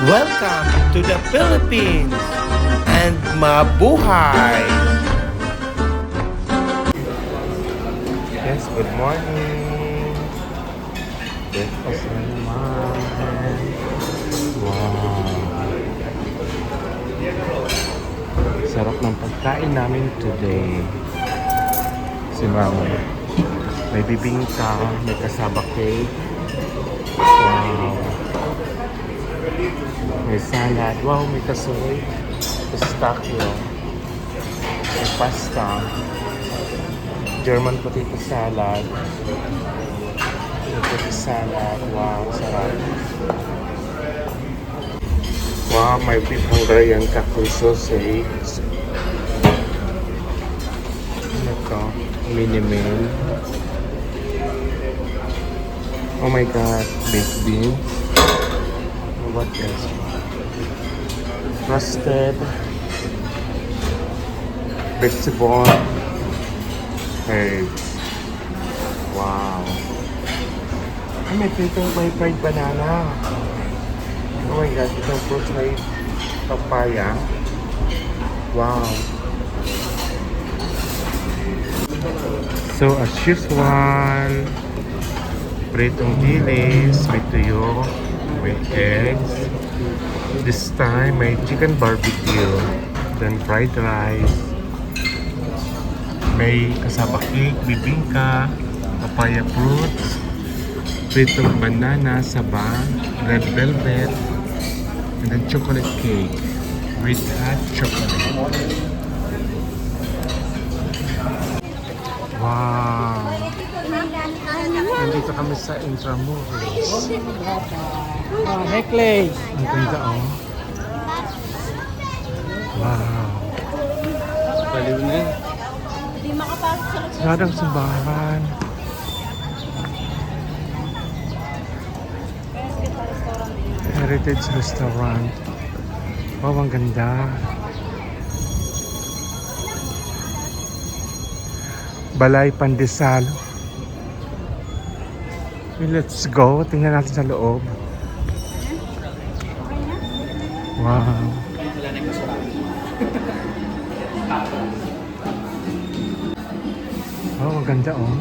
Welcome to the Philippines and mabuhay! Yes, good morning! Breakfast na naman! Wow! Sarap ng pagkain namin today. Si Mama, may bibingka, may kasaba cake. Wow! May salad. Wow, may kasoy. Pistachio. May pasta. German potato salad. Potato salad. Wow, sarap. Wow, may beef Hungarian cocktail sausage. Ano to? Mini meal. Oh my god, baked beans. What else? Roasted vegetable eggs. Wow. May fried banana. Oh my god, itong fruit may papaya. Wow. So as usual, pritong dilis, may tuyo, with eggs. This time may chicken barbecue, then fried rice, may kasaba cake, bibingka, papaya fruits, pritong banana, saba, red velvet, and then chocolate cake with hot chocolate. Wow! Nandito kami sa Intramuros. Necklace. Ang ganda, oh. Wow. Baliw na. Hindi makapasok sa Saradang simbahan. Heritage Restaurant. Wow, ang ganda. Balay Pandesal. Let's go. Tingnan natin sa loob. Wow. Oh, ang ganda, oh.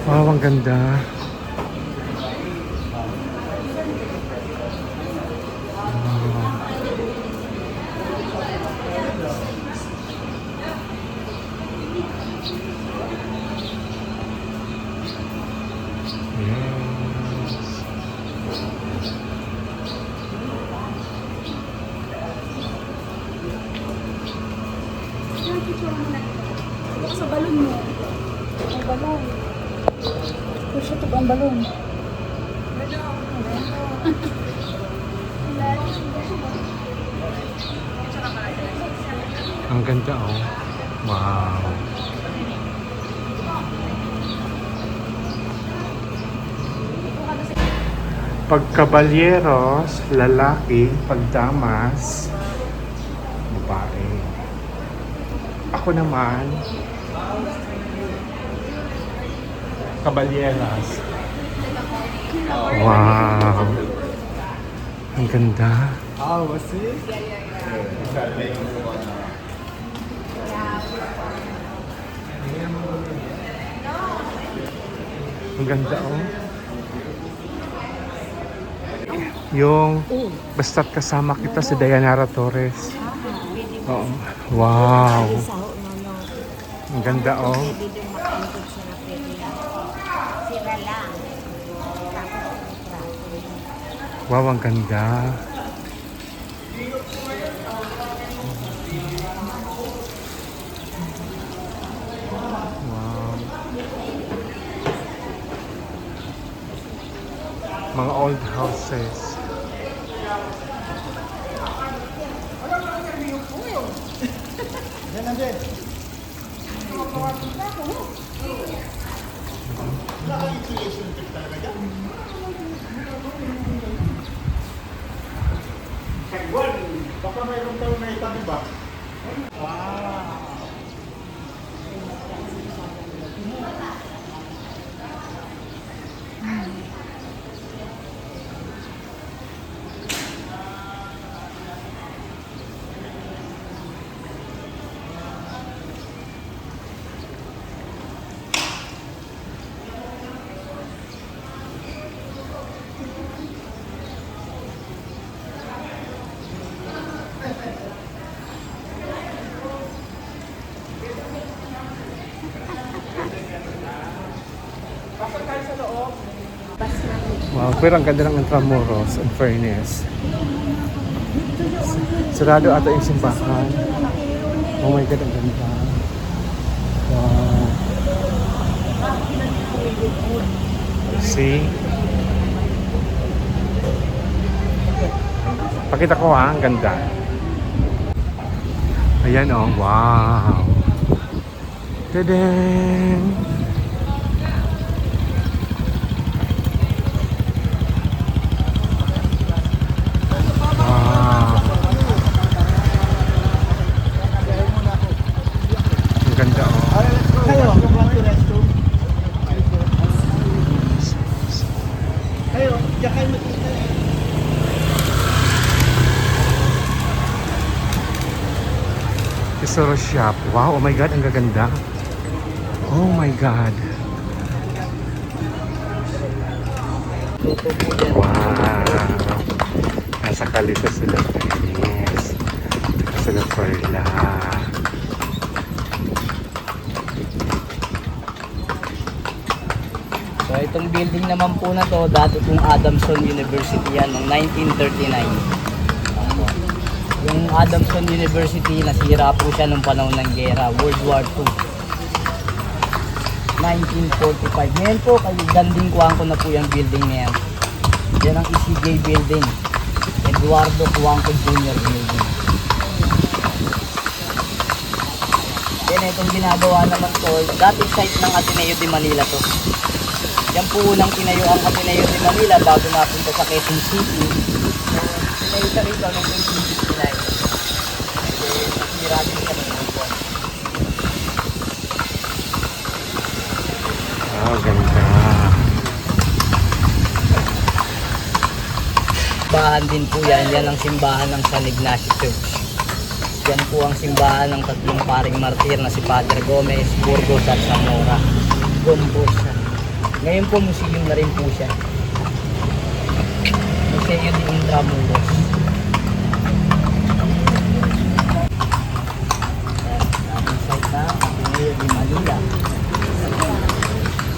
Wow, ang ganda. sa balon mo. Ang balon. Push ito ang balon. Ang ganda, oh. Wow. Pag kabalyeros, lalaki. Pag damas, babae. Ako naman, kabalyeras. Wow. Ang ganda. What's it? Ang ganda, oh. Yung basta't kasama kita si Dayanara Torres. Oo. Wow. Ang ganda, oh. Wow, ang ganda. Wow. Mga old houses. Baka mayroong taon na itabi ba? Wow! loob. Bas na. Wow, pero ang ganda ng Intramuros, in fairness. Sarado ata yung simbahan. Oh my God, ang ganda. Wow. See? Pakita ko ha, ang ganda. Ayan oh, wow. Tadang! Wow. Ang ganda oh. Kayo, want to restroom? Kayo, diyan kayo makita. Tesoro shop. Wow, oh my God, ang gaganda. Oh my God. Wow. Nasa Kalisa sila, guys. Sila Perla. So itong building naman po na to, dati pong Adamson University yan noong 1939. Yung Adamson University, nasira po siya nung panahon ng gera, World War II. 1945. Ngayon po, ganding kuwangko na po yung building na yan. Yan ang ECJ building. Eduardo Cuangco Jr. building. Yan itong ginagawa naman to, dati site ng Ateneo de Manila to. Yan po unang tinayo ang Ateneo de Manila bago napunta sa Quezon City. Tinayo siya rito noong 1869. Nasira din siya ng buwan. Wow, ganda. Simbahan din po yan. Yan ang simbahan ng San Ignacio Church. Yan po ang simbahan ng tatlong paring martir na si Padre Gomez, Burgos at Zamora. Doon po siya. Ngayon po museum na rin po siya. Museo de Intramuros. Ating site na Ateneo de Manila.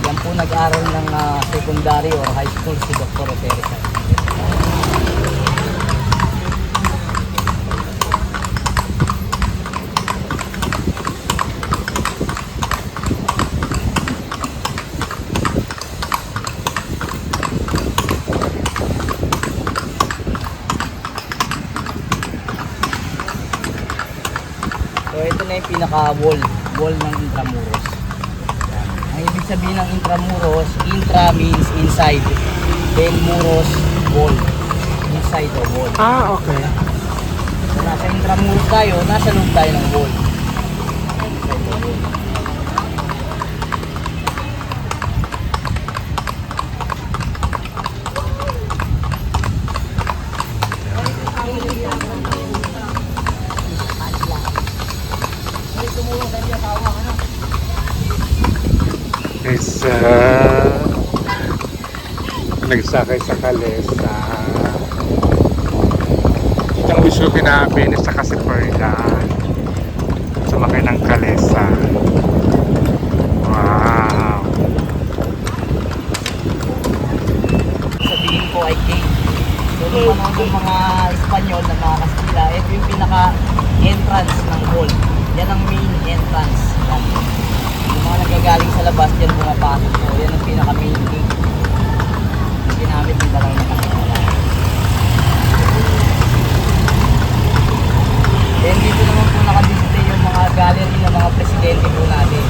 Yan po nag-aral ng secondary or high school si Dr. Teresa. So ito na yung pinaka-wall ng Intramuros. Ang ibig sabihin ng Intramuros, intra means inside. Then muros, wall. Inside the wall. Ah, okay. So nasa Intramuros tayo, nasa loob tayo ng wall. Inside the wall. Is nagsakay sa Kalesa. Itong gusto kinabin is sa kasi Perla. Sumakay ng Kalesa. Wow. Sabihin ko ay gate. So nung panahon ng mga Espanyol na mga Kastila, ito yung pinaka-entrance ng wall. Yan ang main entrance. Yung mga nagagaling sa labas, dyan pumapasok po. Yan ang pinaka-main gate. Yung ginamit yung dalawang nakakita. Then dito naman po nakadisplay yung mga gallery ng mga presidente po natin.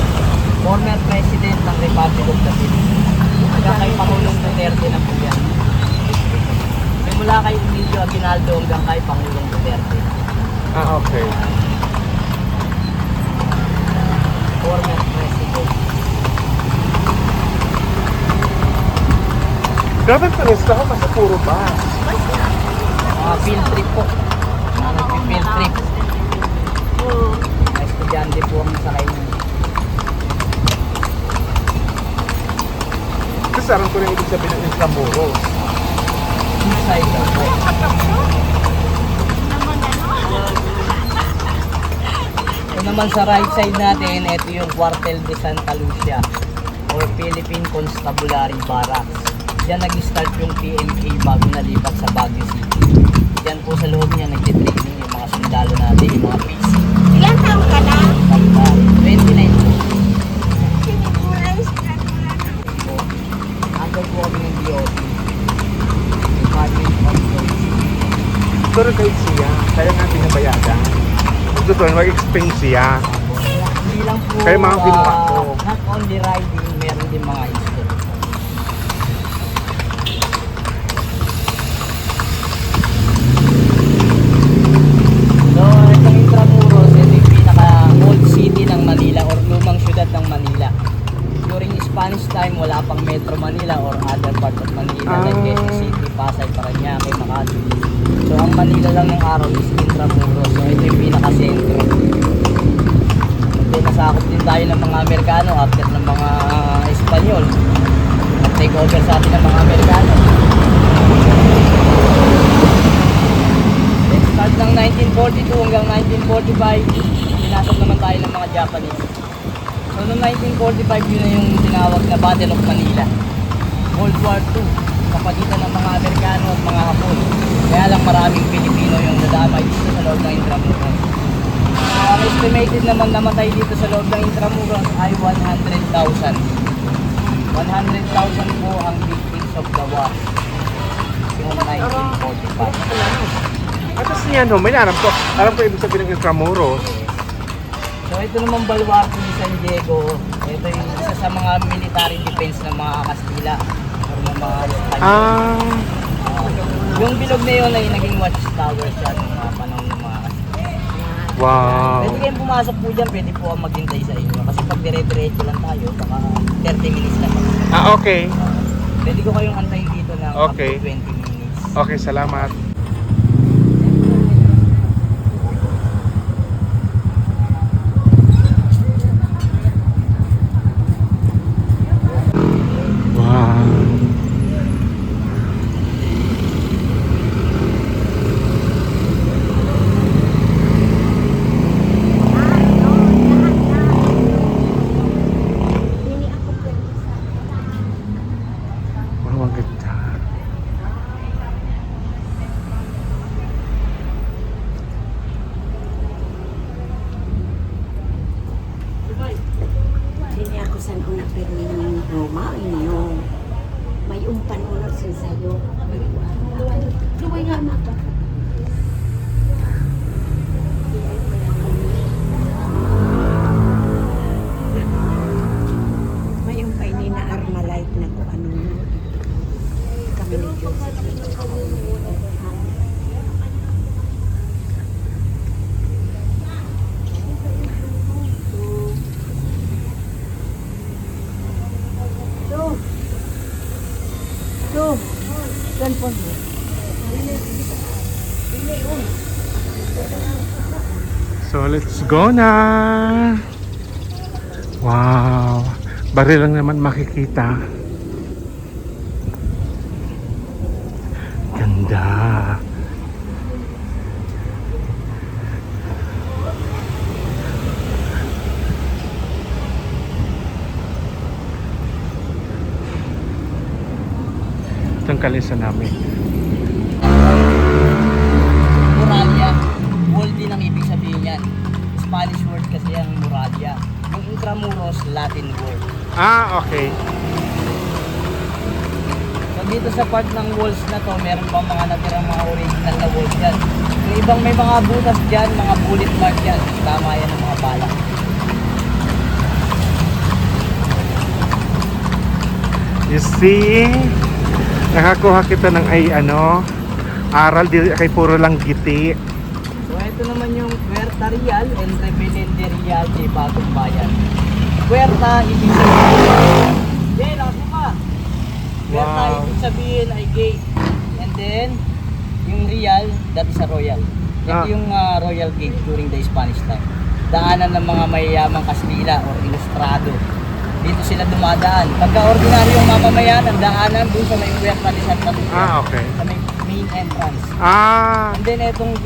Former President ng Republic of the Philippines. Hanggang kay Pangulong Duterte na po yan. Mula kay Emilio Aguinaldo hanggang kay Pangulong Duterte. Ah, okay. Former President. Grabe pa rin ako kasi puro bus. Mga field trip po. Mga nag-field trip. Mga estudyante po ang sakay niyo. Kasi alam ko na ibig sabihin ng Intramuros. Inside daw po. Ito naman sa right side natin, ito yung Cuartel de Santa Lucia. or Philippine Constabulary Barracks. Diyan nag-start yung PMA bago nalipat sa Baguio City. Diyan po sa loob niya nagtitraining yung mga sundalo natin, yung mga PC. Ilang taon ka na? Tanda, 29 po. Sinimulan, start mo na. So, under po kami ng DOT. Department of Police. Tour guide siya, kaya nga binabayadan. Gusto ko, mag-explain siya. Hindi lang po, Kaya mga ginawa ko. not only riding, meron din mga instructor. So, itong Intramuros, ito yung pinaka-old city ng Manila or lumang syudad ng Manila. During Spanish time, wala pang Metro Manila or other part of Manila like Quezon City, Pasay, Parañaque, Makati. So, ang Manila lang yung araw is Intramuros. So, ito yung pinaka-sentro. Then, nasakop din tayo ng mga Amerikano after ng mga Espanyol. Nag-take over sa atin ng mga Amerikano. Then, start ng 1942 hanggang 1945, pinasok naman tayo ng mga Japanese. So, noong 1945, yun na yung tinawag na Battle of Manila. World War II, kapagitan ng mga Amerikano at mga Hapon. Kaya lang maraming Pilipino yung nadamay dito sa loob ng Intramuros. Ang estimated naman namatay dito sa loob ng Intramuros ay 100,000. 100,000 po ang victims of the war. Yung 1945. At tapos niya, no, may alam ko ibig sabihin ng Intramuros. So ito naman Baluarte de San Diego. Ito yung isa sa mga military defense ng mga Kastila or ng mga Espanyol. Yung bilog na yun ay naging watchtower siya ng mga panahon ng mga Kastila. Wow. Pwede kayong pumasok po dyan, pwede po ang maghintay sa inyo. Kasi pag dire-diretso lang tayo, baka 30 minutes lang. Okay. Pwede ko kayong antayin dito ng Okay. up to 20 minutes. Okay, salamat. Wow. Hindi ako pwede sa Wow, ang ganda. Hindi ako sa una pero yung Roma, yung may umpan ulo siya sa'yo. Luway nga na ito. May umpay ni na Armalite na kung ano kami ni Joseph. Cellphone mo. So, let's go na. Wow. Baril lang naman makikita. Ganda. Itong kalisa namin. Muralya. Wall din ang ibig sabihin yan. Spanish word kasi ang muralya. Yung Intramuros, Latin word. Okay. So dito sa part ng walls na to, meron pa mga natirang mga original na walls dyan. Yung ibang may mga butas dyan, mga bullet mark dyan. Tama yan ng mga bala. You see? Nakakuha kita ng aral di kay puro lang giti. So ito naman yung Puerta Real and Rebelen de Real de Bagong Bayan. Puerta, ibig sabihin. Then, ako pa. Puerta, Wow. ibig sabihin ay gate. And then, yung Real, that is a royal. Ito yung royal gate during the Spanish time. Daanan ng mga mayayamang Kastila or Ilustrado. Dito sila dumadaan. Pagka ordinaryong mamamayan, ang daanan doon sa may Puerta de Santa Lucia. Okay. Sa may main entrance. And then itong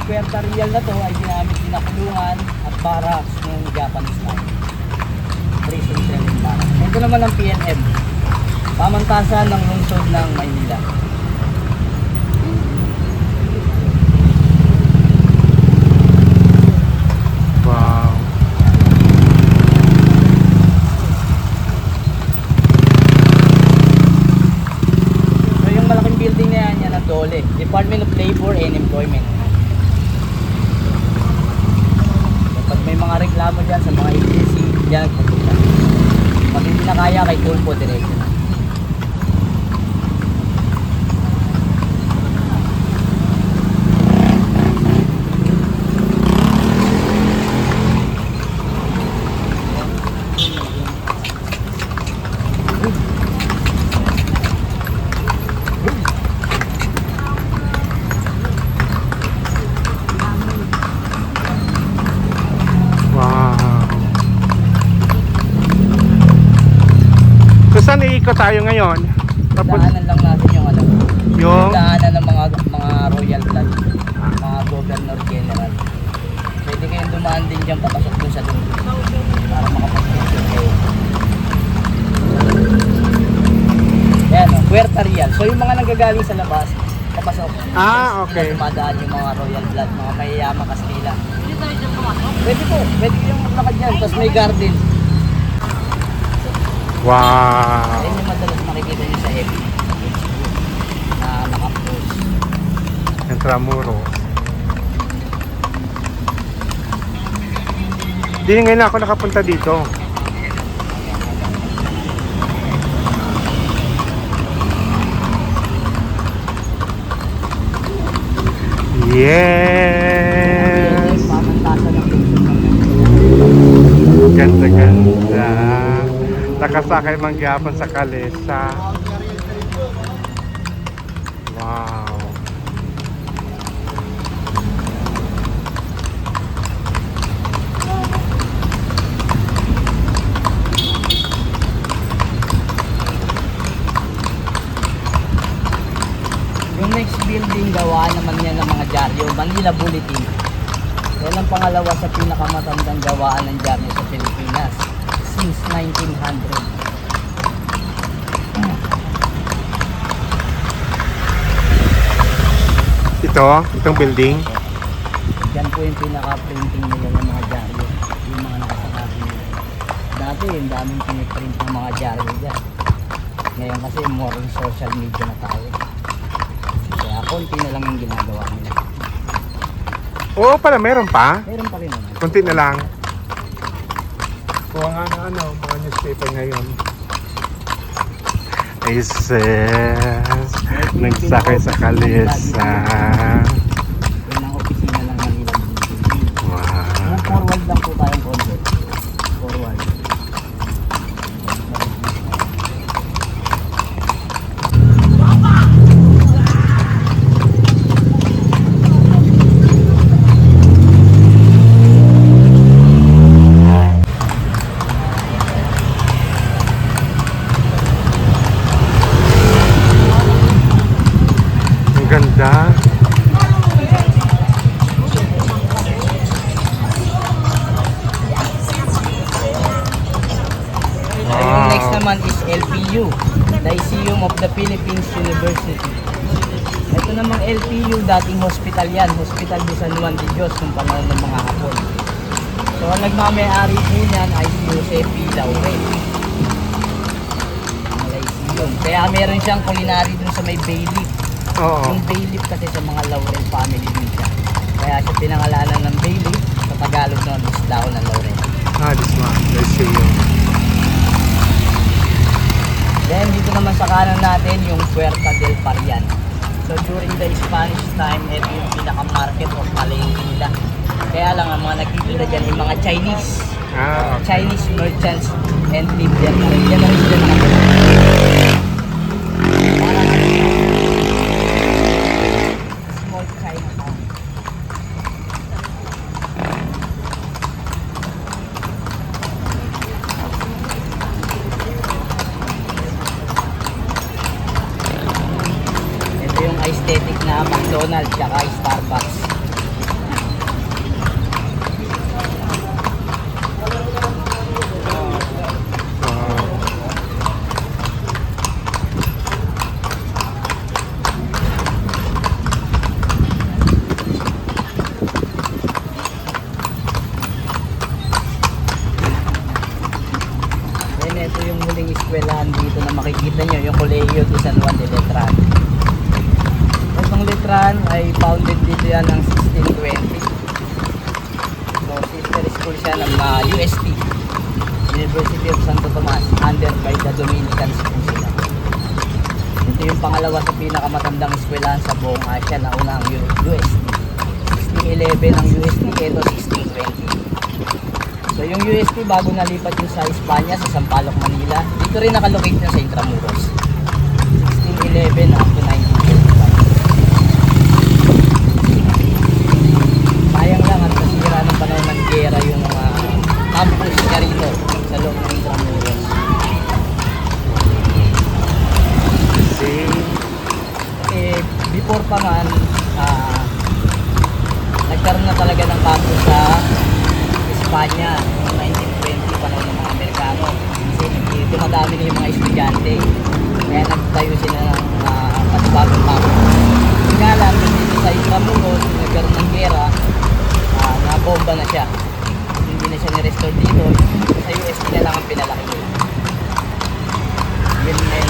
Puerta Real na to ay ginamit din na kulungan at barracks ng Japanese time. Prison cell and barracks. Ito naman ang PNM. Pamantasan ng lungsod ng Maynila. Wow. So yung malaking building na yan, yan ang DOLE, Department of Labor and Employment. Kapag may mga reklamo dyan sa mga agency, dyan nagpupunta. Pag hindi na kaya, kay Tulfo diretso na. Wow. So saan iikot tayo ngayon? Tapos Daanan lang natin yung ano, yung daanan ng mga royal blood, mga governor general. Pwede kayong dumaan din dyan papasok dun sa lungsod para makapag-picture kayo. Ayan o, Puerta Real. So yung mga nanggagaling sa labas, papasok. okay. Sila dumadaan yung mga royal blood, mga mayayamang Kastila. Pwede po, pwede yung maglakad dyan. Tapos may garden. Wow. Ayan yung madalas makikita nyo sa FB. Na nakapost. Intramuros. Di ngayon na ako nakapunta dito. Yes! Pamantasan ng lungsod. Ganda ganda. Nakasakay manggapon sa kalesa. Wow. Yung next building gawa naman yan ng mga dyaryo, Manila Bulletin. Yan ang pangalawa sa pinakamatandang gawaan ng dyaryo sa Pilipinas since 1900. Itong building. Yan po yung pinaka-printing nila ng mga dyaryo, yung mga nakasasabi nila. Dati yung daming piniprint ng mga dyaryo dyan. Ngayon kasi more on social media na tayo. Kaya konti na lang yung ginagawa nila. Oo pala, meron pa. Meron pa rin naman. Kunti na lang. Kuha nga na mga newspaper ngayon. Isis, nagsakay sa kalesa. Yan ang opisina ng Manila Bulletin. Wow. Forward lang po tayong konti. Forward. Ang ganda. Yung next naman is LPU, Lyceum of the Philippines University. Ito namang LPU, dating hospital yan. Hospital de San Juan de Dios nung panahon ng mga Hapon. So ang nagmamayari po niyan ay si Jose P. Laurel. Ang Lyceum. Kaya meron siyang culinary dun sa may Bailiff. Oo. Yung Bailiff kasi sa mga Laurel family din siya. Kaya siya pinangalanan ng Bailiff. Sa Tagalog noon is Dao ng Laurel. This one. Let's see you. Then dito naman sa kanan natin yung Puerta del Parian. So during the Spanish time, ito yung pinaka-market of palengke nila. Kaya lang ang mga nagtitinda dyan yung mga Chinese. Okay. Chinese merchants and live there na rin. Yan na rin sila nakatulog. Parang small Chinatown. Ito yung aesthetic na McDonald's tsaka Starbucks. UST, University of Santo Tomas, under by the Dominicans po sila. Ito yung pangalawa sa pinakamatandang eskwelahan sa buong Asia na una ang UST. 1611 ang UST, ito 1620. So yung UST bago nalipat yun sa Espanya, sa Sampaloc, Manila, dito rin nakalocate yun sa Intramuros. 1611 up to 1925. Sayang lang at nasira ng panahon ng gera yung mga campus niya rito sa loob ng Intramuros. Eh, before pa man, nagkaroon na talaga ng campus sa Espanya noong 1920, panahon ng mga Amerikano. Kasi dumadami na yung mga estudyante. Kaya nagtayo sila ng panibagong campus. Nga lang, dito sa Intramuros, nagkaroon ng gera, nabomba na siya. Hindi na siya ni-restore dito. Sa UST na lang ang pinalaki nila. Yun na yun.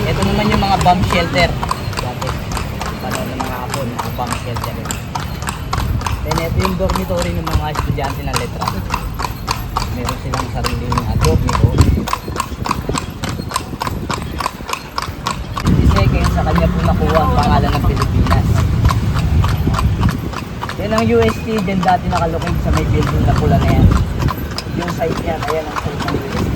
Ito naman yung mga bomb shelter. Dati, panahon ng mga hapon, mga bomb shelter. Then ito yung dormitory ng mga estudyante ng letra. Meron silang sariling dormitory. Si Second, sa kanya po nakuha ang pangalan ng Pilipinas. Yan ang UST, dyan dati nakalocate sa may building na pula na yan. Yung site niya, ayan ang site ng UST.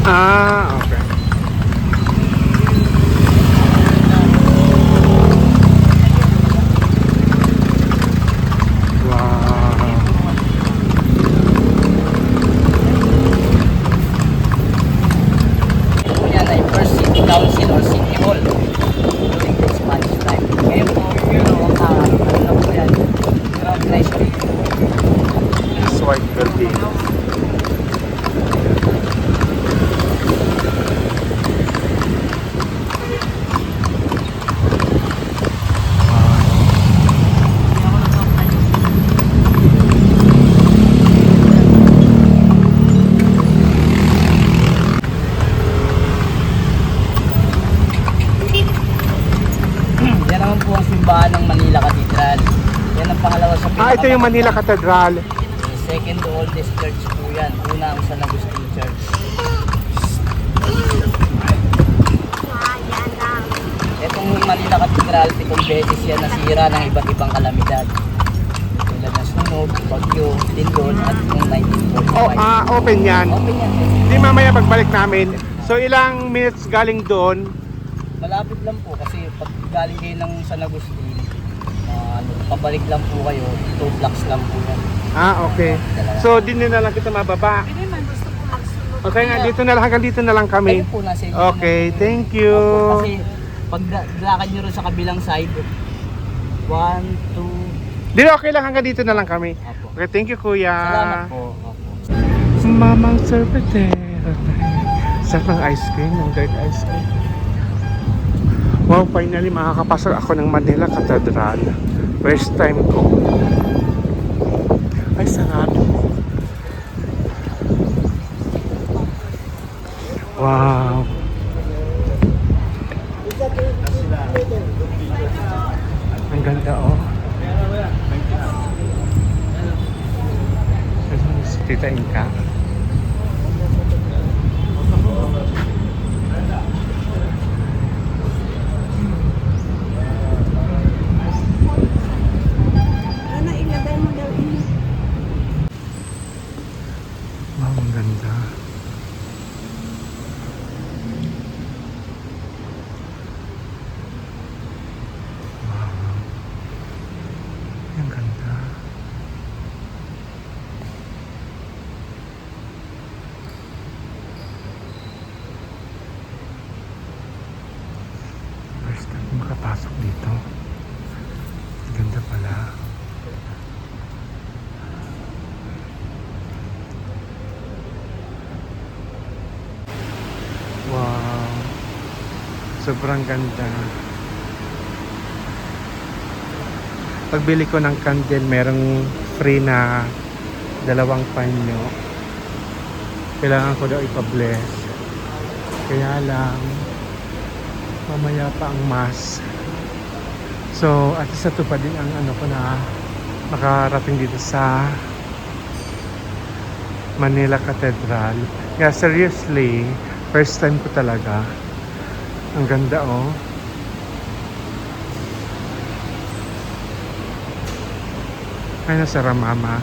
Okay. Yan ay first city council or city hall during the Spanish time. Ngayon po, ano na po yan, ground treasury. This white building. Yan naman po ang simbahan ng Manila Cathedral. Yan ang pangalawa sa Ito yung Manila Cathedral. Second to oldest church po yan. Una ang San Agustin Church. Itong Manila Cathedral, 7 beses yan nasira ng iba't ibang kalamidad. Tulad ng sunog, bagyo, lindol, at noong 1945. Open yan. Open yan. Di mamaya pagbalik namin. So ilang minutes galing doon? Malapit lang po kasi pag galing kayo ng San Agustin, pabalik lang po kayo, 2 blocks lang po yan. Okay. So din na lang kita mababa. Okay nga, dito na lang, hanggang dito na lang kami. Kayo po nasa inyo. Okay, thank you. Opo, kasi pag lakad nyo rin sa kabilang side, 1, 2, Di okay lang, hanggang dito na lang kami. Opo. Okay, thank you kuya. Salamat po. Opo. Mamang Serpentera. Sarap ng ice cream, ng dirt ice cream. Wow, finally makakapasok ako ng Manila Cathedral. First time ko. Ay, sarado. Wow. Ang ganda, oh. Si Tita Inka. Ano, ilagay mo daw ini. Wow, ang ganda. Wow. Ang ganda. First time makapasok dito. Ang ganda pala. Wow. Sobrang ganda. Pagbili ko ng candle, merong free na 2 panyo. Kailangan ko daw ipa-bless. Kaya lang, mamaya pa ang mass. So, at least ito pa din ang ano ko na makarating dito sa Manila Cathedral. Yeah, seriously, first time ko talaga. Ang ganda oh. Ay, nasa Ramama.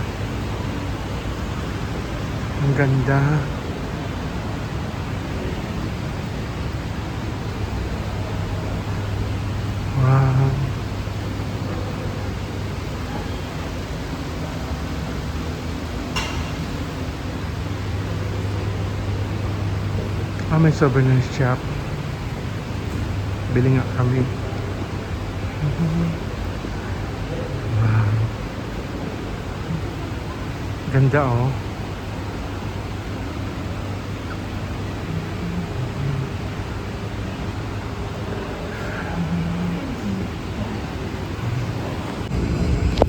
Ang ganda. Wow. Ah, may souvenir shop. Bili nga kami. Wow. Ganda oh.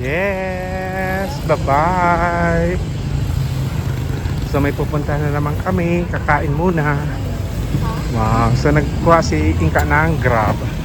Yes! Bye-bye! So may pupunta na naman kami. Kakain muna. Wow! So nagkuha si Inka ng Grab.